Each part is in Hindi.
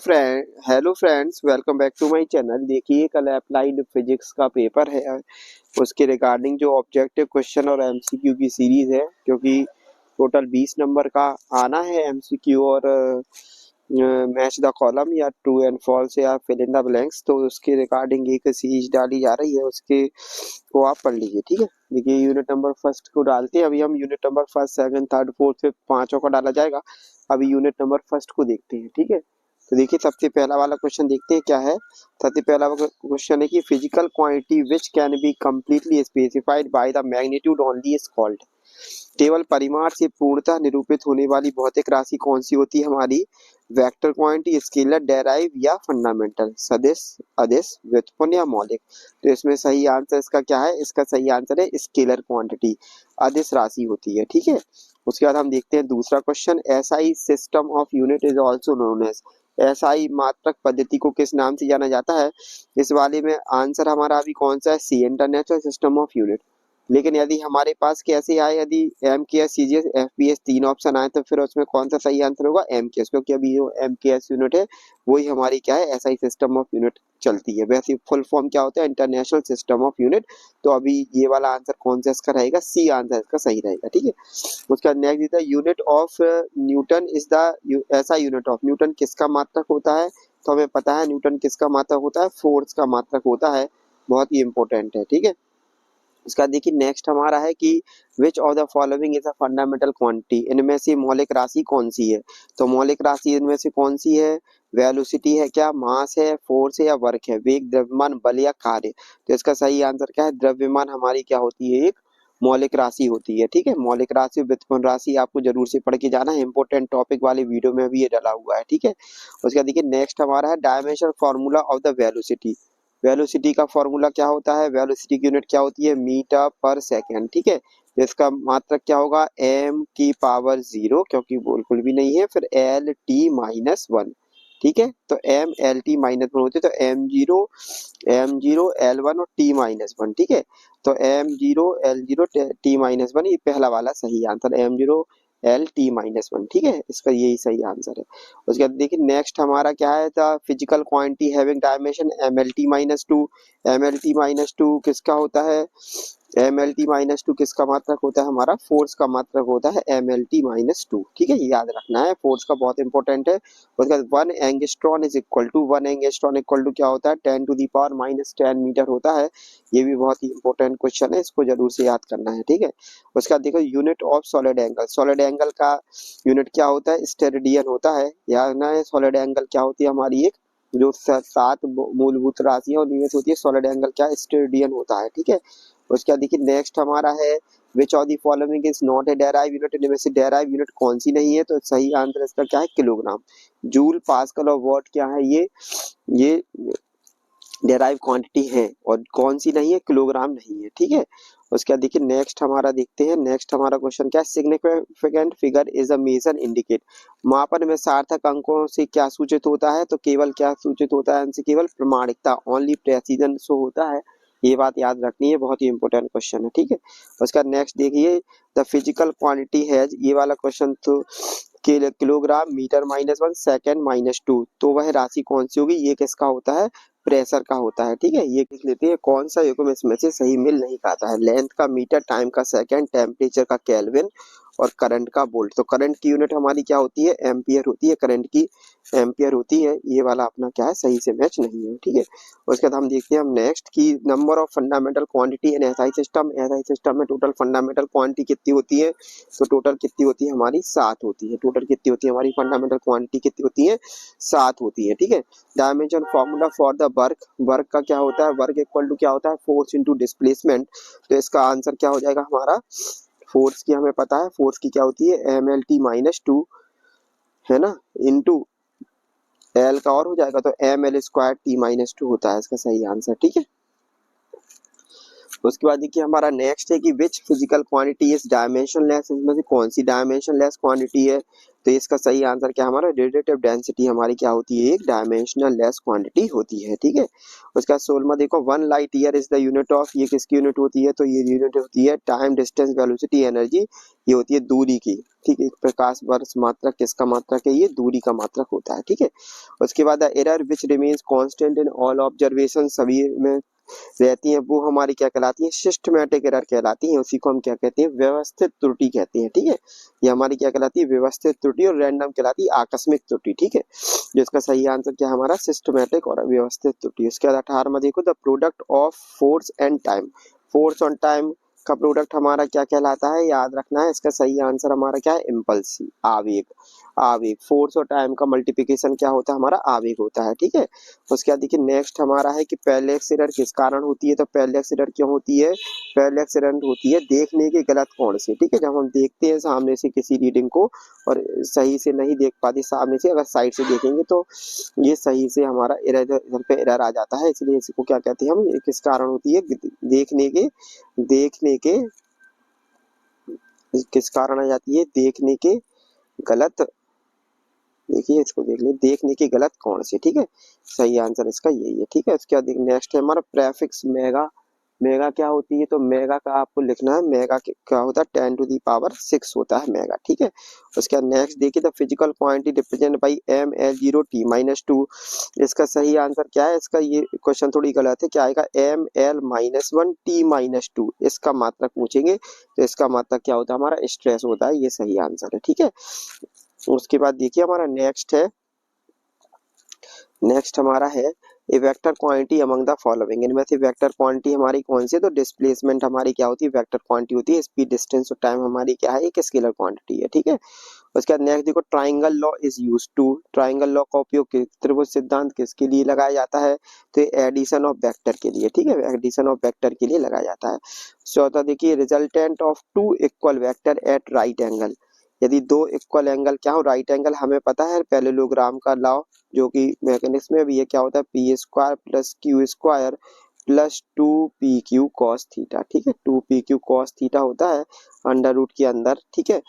Hello friends, welcome back to my channel. देखिए, कल अप्लाइड फिजिक्स का पेपर है। उसके रिगार्डिंग जो ऑब्जेक्टिव क्वेश्चन और एमसीक्यू की सीरीज है, क्योंकि टोटल 20 नंबर का आना है एमसीक्यू और मैच द कॉलम या ट्रू एंड फॉल्स या फिल इन द ब्लैंक्स। तो उसके रिगार्डिंग एक सीरीज डाली जा रही है, उसके को आप पढ़ लीजिए। ठीक है, देखिए यूनिट नंबर फर्स्ट को डालते हैं। अभी हम unit number first, second, third, fourth, fifth पांचों का डाला जाएगा। अभी यूनिट नंबर फर्स्ट को देखते हैं। ठीक है, तो देखिए सबसे पहला वाला क्वेश्चन देखते हैं क्या है। सबसे पहला क्वेश्चन है कि physical quantity which can be completely specified by the magnitude only is called. केवल परिमाण से पूर्णतः निरूपित होने वाली भौतिक राशि कौन सी होती है हमारी? वेक्टर क्वांटिटी, स्केलर, डेराइव या फंडामेंटल, सदिश, अदिश, व्युत्पन्न या मौलिक। तो इसमें सही आंसर इसका क्या है? इसका सही आंसर है स्केलर क्वांटिटी, अदिश राशि होती है। ठीक है, उसके बाद हम देखते हैं दूसरा question. SI system of unit is also known as. SI मात्रक पद्धति को किस नाम से जाना जाता है? इस वाले में आंसर हमारा अभी कौन सा है? C, international system of unit. लेकिन यदि हमारे पास कैसे आए, यदि M K S, C G S, F P S तीन ऑप्शन आए, तो फिर उसमें कौन सा सही आंसर होगा? एम के एस, क्योंकि अभी जो एम के एस यूनिट है वही हमारी क्या है? एसआई सिस्टम ऑफ यूनिट चलती है। वैसे फुल फॉर्म क्या होता है? International system of unit. तो अभी ये वाला आंसर कौन सा इसका रहेगा? सी आंसर इसका सही रहेगा। ठीक है, उसका next the unit of Newton is the ऐसा यूनिट ऑफ न्यूटन किसका मात्रक होता है? तो हमें पता है न्यूटन किसका मात्रक होता है? फोर्स का मात्रक होता है। बहुत ही इंपॉर्टेंट है। ठीक है, इसका देखिए नेक्स्ट हमारा है कि विच of the following is a fundamental quantity. इनमें से मौलिक राशि कौन सी है? तो मौलिक राशि इनमें से कौन सी है? वेलोसिटी है क्या, मास है, फोर्स है या वर्क है, वेग, द्रव्यमान, बल या कार्य। तो इसका सही आंसर क्या है? द्रव्यमान हमारी क्या होती है? एक मौलिक राशि होती है। ठीक है, मौलिक राशि, व्युत्पन्न राशि आपको जरूर से पढ़ के जाना है। इंपॉर्टेंट टॉपिक वाले वीडियो में भी ये डला हुआ है। ठीक है, उसका देखिए नेक्स्ट हमारा है dimension formula of the velocity. Velocity का फॉर्मूला क्या होता है? वेलोसिटी की यूनिट क्या होती है? मीटर पर सेकेंड। ठीक है, तो इसका मात्रक क्या होगा? एम की पावर 0, क्योंकि बिल्कुल भी नहीं है, फिर एल टी माइनस 1। ठीक है, तो एम एल टी माइनस 1 होते, तो एम जीरो एल वन और टी माइनस 1। ठीक है, तो M zero L zero T minus 1, ये पहला वाला सही answer, M zero L T minus 1। ठीक है, इसका यही सही आंसर है। उसके बाद देखिए नेक्स्ट हमारा क्या है था? Physical quantity having dimension M L T minus 2। M L T minus 2 किसका होता है? एम एल टी माइनस 2 किसका मात्रक होता है? हमारा फोर्स का मात्रक होता है एम एल टी माइनस 2। ठीक है, ये याद रखना है, फोर्स का बहुत इंपॉर्टेंट है। उसके बाद one angstrom is equal to, one angstrom equal to क्या होता है? 10 to the power minus 10 metre होता है। ये भी बहुत ही इंपॉर्टेंट क्वेश्चन है, इसको जरूर से याद करना है। ठीक है, उसके बाद देखो unit of solid angle. Solid angle का यूनिट क्या होता है? स्टेरेडियन होता है। याद ना है, सॉलिड एंगल क्या होती है हमारी? एक जो सात मूलभूत राशियां उनमें से होती है सॉलिड एंगल क्या? स्टेरेडियन होता है। ठीक है, उसके बाद देखिए नेक्स्ट हमारा है विच of the following is not a derive unit. इनमें से डेराइव यूनिट कौन सी नहीं है? तो सही आंसर इसका क्या है? किलोग्राम। जूल, पास्कल और वॉट क्या है? ये डेराइव क्वांटिटी है, और कौन सी नहीं है? किलोग्राम नहीं है। ठीक है, उसके बाद देखिए नेक्स्ट हमारा देखते हैं। नेक्स्ट हमारा क्वेश्चन क्या है? Significant figure is a major indicate. मापन में सार्थक अंकों से क्या सूचित होता है? तो केवल क्या सूचित होता है? इनसे केवल प्रमाणिकता, ओनली प्रेसिजन शो होता है। ये बात याद रखनी है, बहुत ही इंपॉर्टेंट क्वेश्चन है। ठीक है, उसका नेक्स्ट देखिए द फिजिकल क्वांटिटी हैज, ये वाला क्वेश्चन तो kilogram, metre minus 1, second minus 2। तो वह राशि कौन सी होगी? ये किसका होता है? प्रेशर का होता है। ठीक है, ये देख लेते हैं कौन सा युग्म इसमें से सही मिल नहीं खाता है। लेंथ का मीटर, टाइम का सेकंड, टेम्परेचर का केल्विन और करंट का वोल्ट। तो करंट की यूनिट हमारी क्या होती है? एम्पियर होती है। करंट की एम्पियर होती है। ये वाला अपना क्या है? सही से मैच नहीं है। ठीक है, उसके बाद हम देखते हैं हम नेक्स्ट की number of fundamental quantity in SI system. SI system में टोटल फंडामेंटल क्वांटिटी कितनी होती है? तो टोटल कितनी होती है हमारी? 7 होती है। टोटल कितनी होती है हमारी फंडामेंटल क्वांटिटी? कितनी होती है? 7 होती है। ठीक है, dimension formula for the work. Work का क्या होता है? वर्क इक्वल टू क्या होता है? Force into displacement. तो इसका आंसर क्या हो जाएगा हमारा? फोर्स की हमें पता है, फोर्स की क्या होती है? एम एल टी माइनस 2 है ना, इनटू एल का और हो जाएगा, तो M L square T minus 2 होता है इसका सही आंसर। ठीक है, उसके बाद देखिए हमारा नेक्स्ट है कि which physical quantity is dimensionless. इसमें से कौन सी डायमेंशनलेस क्वांटिटी है? तो इसका सही आंसर क्या हमारा, रेडिएटिव डेंसिटी हमारी क्या होती है, एक डायमेंशनल लेस क्वांटिटी होती है, ठीक है। उसका 16वां देखो, 1 light year is the unit of, ये किसकी यूनिट होती है, तो ये यूनिट होती है टाइम, डिस्टेंस, वेलोसिटी, एनर्जी, ये होती है दूरी की, ठीक है। प्रकाश वर्ष मात्रक किसका मात्रक है, ये दूरी का मात्रक होता है, ठीक है। उसके बाद error which remains constant in all observation, सभी में रहती हैं, वो हमारी क्या कहलाती है, सिस्टमैटिक एरर कहलाती है। उसी को हम क्या कहते हैं, व्यवस्थित त्रुटि कहते हैं, ठीक है। ये हमारी क्या कहलाती है, व्यवस्थित त्रुटि, और रैंडम कहलाती है आकस्मिक त्रुटि, ठीक है। जिसका सही आंसर क्या हमारा, सिस्टमैटिक और व्यवस्थित त्रुटि। उसके बाद 18वां देखो, the product of force and time, force और टाइम का प्रोडक्ट हमारा क्या कहलाता है, याद रखना है। इसका सही आंसर हमारा क्या है, इम्पल्स, आवेग। आवेग, फोर्स और टाइम का मल्टीप्लिकेशन क्या होता है हमारा, आवेग होता है, ठीक है। उसके बाद देखिए नेक्स्ट हमारा है कि पैरेलैक्स एरर किस कारण होती है, तो पैरेलैक्स एरर क्यों होती है, पैरेलैक्स एरर होती है देखने के गलत कोण से, ठीक है। जब हम देखते हैं सामने से किसी रीडिंग को और सही से नहीं देख पाते सामने से, अगर साइड से देखेंगे तो ये सही से हमारा एरर, इधर पे एरर आ जाता है, इसलिए इसको क्या कहते हैं हम, ये किस कारण होती है, देखने के किस कारण आ जाती है, देखने के गलत, देखिए इसको देख ले, देखने के गलत कोण से, ठीक है। सही आंसर इसका यही है, ठीक है। उसके बाद नेक्स्ट है हमारा प्रेफिक्स मेगा, मेगा क्या होती है, तो मेगा का आपको लिखना है, मेगा क्या होता है, 10⁻6 होता है मेगा, ठीक है। उसके बाद नेक्स्ट देखिए, the physical quantity represent by ml0t-2, इसका सही आंसर क्या है, इसका ये क्वेश्चन थोड़ी गलत है, क्या आएगा, ml-1t-2, इसका मात्रक पूछेंगे तो इसका मात्रक क्या होता है हमारा, स्ट्रेस होता है, ये सही आंसर है, ठीक है। उसके बाद देखिए हमारा नेक्स्ट है, नेक्स्ट हमारा है a vector quantity among the following, इनमें से वेक्टर क्वांटिटी हमारी कौन सी है, तो डिस्प्लेसमेंट हमारी क्या होती है, वेक्टर क्वांटिटी होती है। स्पीड, डिस्टेंस और टाइम हमारी क्या है, एक स्केलर क्वांटिटी है, ठीक है। उसके बाद नेक्स्ट देखो, triangle law is used to, triangle law का उपयोग त्रिभुज सिद्धांत किसके लिए लगाया जाता है, तो एडिशन ऑफ वेक्टर के लिए, ठीक है, एडिशन ऑफ वेक्टर के लिए लगाया जाता है। चौथा देखिए, resultant of two equal vector at right angle, यदि दो इक्वल एंगल क्या हो, राइट एंगल, हमें पता है पैरेललोग्राम का लॉ, जो कि मैकेनिक्स में भी ये क्या होता है, P square plus Q square plus 2pq cos theta, ठीक है, 2pq cos थीटा होता है अंडर रूट के अंदर, ठीक है।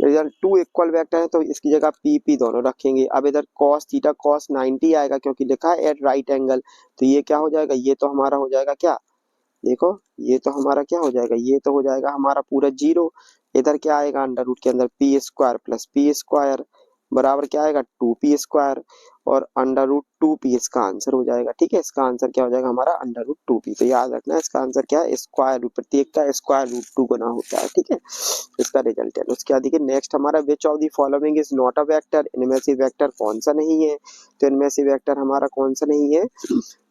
इधर टू इक्वल वेक्टर है तो इसकी जगह p दोनों रखेंगे। अब इधर cos थीटा cos 90 आएगा क्योंकि लिखा है एट राइट एंगल, तो ये क्या हो जाएगा, ये तो हमारा हो जाएगा क्या, देखो ये तो हमारा क्या हो जाएगा, ये तो हो जाएगा हमारा पूरा 0। इधर क्या आएगा, अंडर रूट के अंदर P square plus P square बराबर क्या आएगा, 2p² और अंडर रूट 2p इसका आंसर हो जाएगा, ठीक है। इसका आंसर क्या हो जाएगा हमारा, अंडर रूट 2p। तो याद रखना है इसका आंसर क्या है, स्क्वायर रूट, प्रत्येक का स्क्वायर रूट 2 गुना होता है, ठीक है, इसका रिजल्ट है। उसके बाद देखिए नेक्स्ट हमारा, विच of the following is not a vector, इनमें से वेक्टर कौन सा नहीं है, तो इनमें से वेक्टर हमारा कौन सा नहीं है,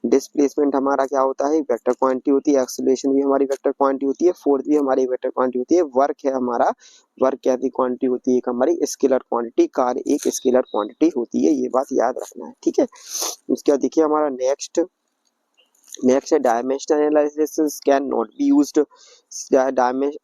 डिस्प्लेसमेंट हमारा क्या होता है, वेक्टर क्वांटिटी होती है, एक्सेलरेशन भी हमारी वेक्टर क्वांटिटी होती है, फोर्स भी हमारी वेक्टर क्वांटिटी होती है, वर्क है हमारा, वर्क कैसी क्वांटिटी होती है, एक हमारी स्केलर क्वांटिटी, कार्य एक स्केलर क्वांटिटी होती है, ये बात याद रखना है, ठीक है। उसके बाद देखिए हमारा नेक्स्ट है, dimensional analysis can not be used,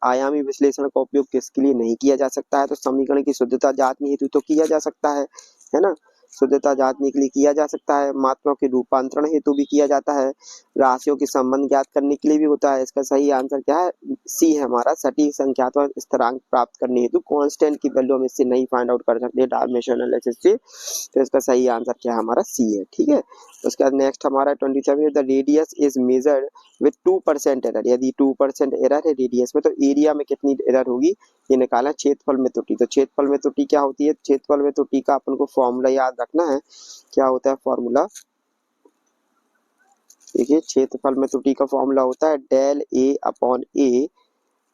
आयामी विश्लेषण का उपयोग किसके लिए नहीं किया जा सकता है, तो समीकरण की शुद्धता जांचने हेतु तो किया जा सकता है ना, शुद्धता जांचने के लिए किया जा सकता है, मात्राओं के रूपांतरण हेतु भी किया जाता है, राशियों के संबंध ज्ञात करने के लिए भी होता है। इसका सही आंसर क्या है, सी है हमारा, सटीक संख्यात्मक स्थिरांक प्राप्त करने हेतु, कांस्टेंट की वैल्यू हम इससे नहीं फाइंड आउट कर सकते डायमेंशनल एनालिसिस से, तो इसका सही आंसर क्या है हमारा, सी है, ठीक है। उसके बाद नेक्स्ट हमारा 27, the radius is measured with 2% error, यदि 2% एरर है रेडियस में तो एरिया में कितनी एरर होगी, ये निकाला क्षेत्रफल में त्रुटि। तो क्षेत्रफल में त्रुटि क्या होती है, क्षेत्रफल में त्रुटि का अपन को फॉर्मूला याद रखना है, क्या होता है फॉर्मूला, देखिए क्षेत्रफल में त्रुटि का फॉर्मूला होता है डेल ए अपॉन ए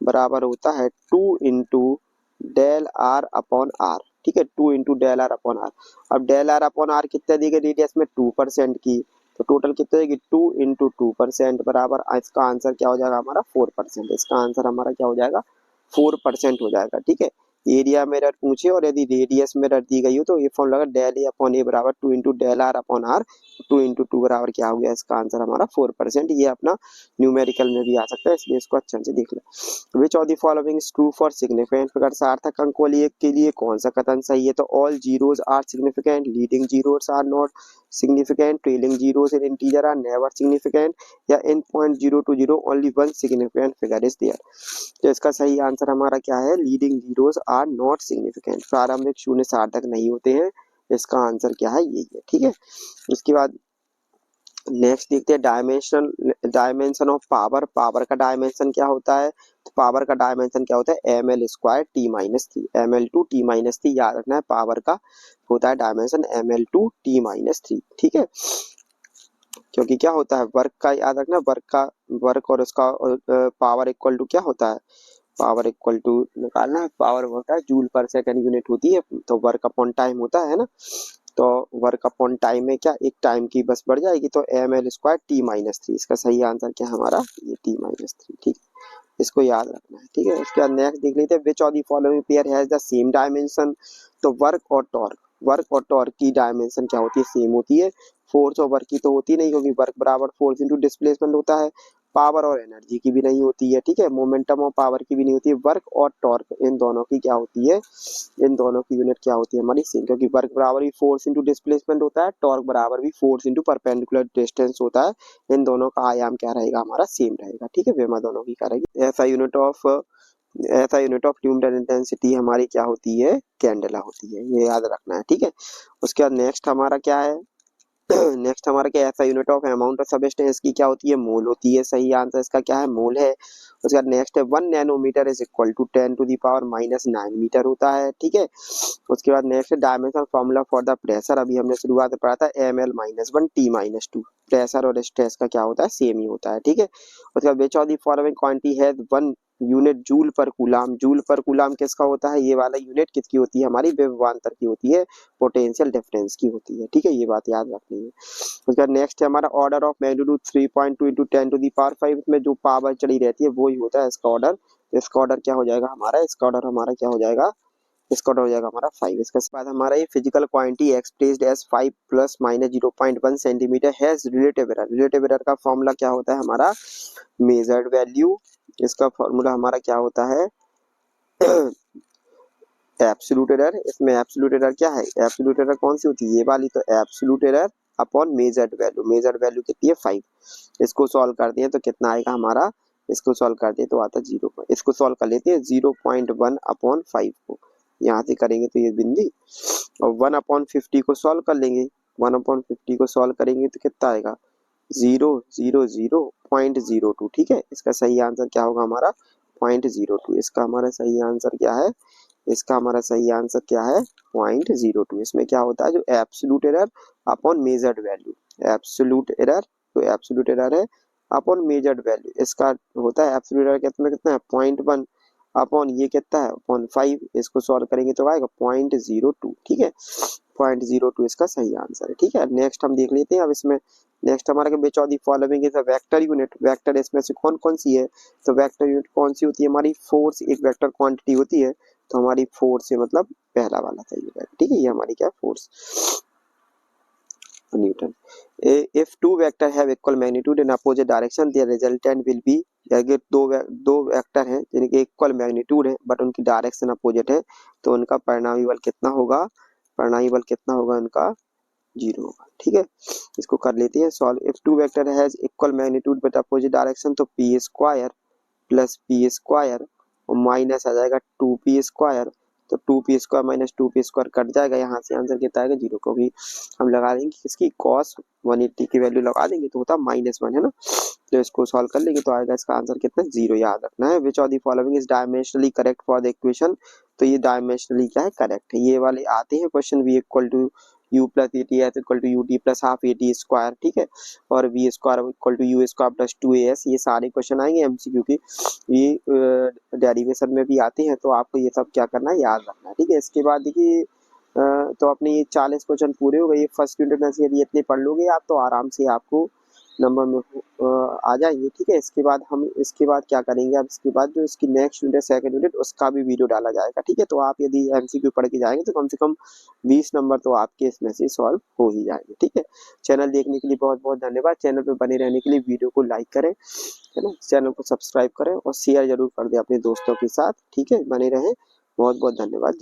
बराबर होता है 2 into del R upon R, ठीक है, 2 into del R upon R. अब डेल आर अपॉन आर कितना दी गई रेडियस में, 2% की, तो टोटल कितना देगी, 2 इंटू 2% बराबर, इसका आंसर क्या हो जाएगा हमारा 4%, इसका आंसर हमारा क्या हो जाएगा 4% हो जाएगा, ठीक है। एरिया में एरर पूछे और यदि रेडियस में एरर दी गई हो तो ये formula del A upon A बराबर 2 into del R upon R, 2 into 2 बराबर क्या हो गया, इसका आंसर हमारा 4%, ये अपना न्यूमेरिकल में भी आ सकता है, इसलिए इसको अच्छे से देख लो। Which of the following is true for significant figure, सार्थक अंक वाली एक के लिए कौन सा कथन सही है, तो all zeros are significant, leading zeros are not significant, trailing zeros in integer are never significant, या in point 0 to 0 only one significant figure is there। तो इसका सही आंसर हमारा क्या है, leading zeros are not significant, प्रारंभिक शून्य सार्थक नहीं होते हैं। इसका आंसर क्या है, यही है। ठीक है, उसके बाद नेक्स्ट देखते हैं डायमेंशन ऑफ पावर। पावर का डायमेंशन क्या होता है, तो पावर का डायमेंशन क्या होता है, M L square T minus three, M L two T minus three, याद रखना है पावर का होता है dimension M L two T minus three. ठीक है, क्योंकि क्या होता है वर्क का, याद रखना वर्क और उसका पावर इक्वल टू क्या होता है, पावर इक्वल टू निकालना है, पावर होता है जूल पर सेकंड यूनिट होती है, तो वर्क अपॉन टाइम होता है ना, तो वर्क अपॉन टाइम में क्या एक टाइम की बस बढ़ जाएगी, तो M L square T minus three, इसका सही आंसर क्या है हमारा, ये टी माइनस थ्री। ठीक है, इसको याद रखना है। ठीक है, उसके बाद नेक्स्ट देख लेते हैं विच of the following pair has the same dimension. तो वर्क और टॉर्क की डायमेंशन क्या होती है, सेम होती है। फोर्स और वर्क की तो होती नहीं, क्योंकि वर्क बराबर फोर्स इंटू डिस्प्लेसमेंट होता है। पावर और एनर्जी की भी नहीं होती है। ठीक है, मोमेंटम और पावर की भी नहीं होती है। वर्क और टॉर्क इन दोनों की क्या होती है, इन दोनों की यूनिट क्या होती है हमारी, सेम, क्योंकि वर्क बराबर भी फोर्स इंटू डिस्प्लेसमेंट होता है, टॉर्क बराबर भी फोर्स इंटू परपेंडिकुलर डिस्टेंस होता है। इन दोनों का आयाम क्या रहेगा हमारा, सेम रहेगा। ठीक है, वेमा दोनों की क्या रहेगी। ऐसा यूनिट ऑफ ल्यूमिनस इंटेंसिटी हमारी क्या होती है, कैंडेला होती है, ये याद रखना है। ठीक है, उसके बाद नेक्स्ट हमारा क्या है, नेक्स्ट हमारा क्या, ऐसा unit of amount of substance की क्या होती है, मोल होती है। सही आंसर इसका क्या है, मोल है। उसके बाद नेक्स्ट है 1 nanometre is equal to 10 to the power minus 9 metre होता है। ठीक है, उसके बाद next dimension formula for the pressure, अभी हमने शुरुआत में पढ़ा था M L minus one T minus two, pressure और स्ट्रेस का क्या होता है, सेम ही होता है। ठीक है, उसके बाद विच of the following quantity has one unit joule पर कूलाम। जूल पर कूलाम किसका होता है, ये वाला यूनिट किसकी होती है हमारी, विभवांतर की होती है, पोटेंशियल डिफरेंस की होती है। ठीक है, ये बात याद रखनी है। उसका नेक्स्ट है हमारा order of magnitude 3.2 into 10 to the power 5 में जो पावर चढ़ी रहती है वो ही होता है इसका ऑर्डर। इसका ऑर्डर क्या हो जाएगा हमारा, इसका ऑर्डर हमारा क्या हो जाएगा, इसका ऑर्डर हो जाएगा हमारा 5। इसके बाद हमारा ये physical quantity expressed as 5 plus minus 0.1 centimetre has relative error. Relative error का फॉर्मूला क्या होता है हमारा, मेजर्ड वैल्यू, इसका फॉर्मूला हमारा क्या होता है एब्सोल्यूट एरर। इसमें एब्सोल्यूट एरर क्या है, एब्सोल्यूट एरर कौन सी होती है, ये वाली, तो absolute error upon measured value. Measured value कितनी है 5। इसको सॉल्व करते हैं तो कितना आएगा हमारा, इसको सॉल्व करते हैं तो आता है 0, इसको सॉल्व कर लेते हैं 0.1 अपॉन 5 को, यहाँ से करेंगे तो ये बिंदी, और 1 अपॉन 50 को सॉल्व कर लेंगे, 1 अपॉन 50 को सॉल्व करेंगे तो कितना आएगा 0.02। ठीक है, इसका सही आंसर क्या होगा हमारा 0.02। इसका हमारा सही आंसर क्या है, इसका हमारा सही आंसर क्या है 0.02। इसमें क्या होता है, जो absolute error upon measured value, absolute error, तो एब्सोल्यूट एरर है अपॉन मेजर्ड वैल्यू, इसका होता है एब्सोल्यूट एरर कितना है 0.1 अपॉन ये कितना है अपॉन 5। इसको सॉल्व करेंगे तो आएगा 0.02। ठीक है, 0.02 इसका सही आंसर है। ठीक है, नेक्स्ट हम देख लेते हैं अब इसमें। नेक्स्ट हमारा विच of the following is a vector unit. Vector इसमें से कौन कौन सी है, तो वेक्टर यूनिट कौन सी होती है हमारी, फोर्स एक वेक्टर क्वांटिटी होती है, तो हमारी फोर्स है मतलब पहला वाला सही है। ठीक है, ये हमारी क्या force, newton. If two vector have equal magnitude in opposite direction their resultant will be, अगर दो वेक्टर हैं जिनके इक्वल मैग्नीट्यूड है बट उनकी डायरेक्शन अपोजिट है, तो उनका परिणामी बल कितना होगा, परिणामी बल कितना होगा उनका, 0 होगा। ठीक है, इसको कर लेते हैं solve. If two vector has equal magnitude but opposite direction, तो P square plus P square और माइनस आ जाएगा 2p स्क्वायर, तो 2p square minus 2p square cut जाएगा, यहाँ से आंसर कितना आएगा 0, क्योंकि हम लगा देंगे किसकी cos 180 की वैल्यू लगा देंगे तो होता -1 है ना, तो इसको सॉल्व कर लेंगे तो आएगा इसका आंसर कितना 0, याद रखना है। विच of the following is dimensionally correct for the equation, तो ये डायमेंशनली क्या है, करेक्ट है। ये वाले आते हैं question v equal to u plus A T S equal to U T plus half A T square. ठीक है, और V square equal to U square plus 2as, ये सारे क्वेश्चन आएंगे एमसीक्यू के, ये डेरिवेशन में भी आते हैं, तो आपको ये सब क्या करना है, याद रखना है। ठीक है, इसके बाद देखिए तो अपने ये 40 क्वेश्चन पूरे हो गए। फर्स्ट यूनिट में से यदि इतने पढ़ लोगे आप तो आराम से आपको नंबर में आ जाएंगे। ठीक है, इसके बाद हम इसके बाद क्या करेंगे, अब इसके बाद जो इसकी नेक्स्ट यूनिट सेकंड यूनिट उसका भी वीडियो डाला जाएगा। ठीक है, तो आप यदि एमसीक्यू पढ़ के जाएंगे तो कम से कम 20 नंबर तो आपके इसमें से सॉल्व हो ही जाएंगे। ठीक है, चैनल देखने के लिए बहुत बहुत धन्यवाद। चैनल पर बने रहने के लिए वीडियो को लाइक करें, है ना, चैनल को सब्सक्राइब करें और शेयर जरूर कर दें अपने दोस्तों के साथ। ठीक है, बने रहें, बहुत बहुत धन्यवाद।